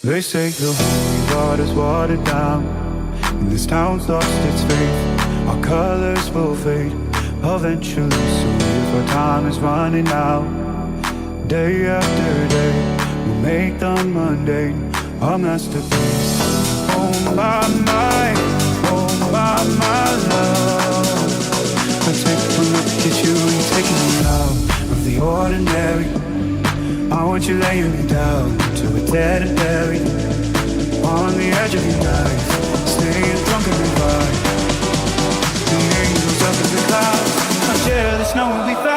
They say the holy water's watered down, and this town's lost its faith. Our colors will fade eventually, so if our time is running out, day after day, we'll make the mundane a masterpiece. Oh my, my love, I take a look at you, you're taking me out of the ordinary. I want you laying me down to a dead and buried, on the edge of your life, staying drunk and revived. The angels up in the clouds, I share the snow and we fell.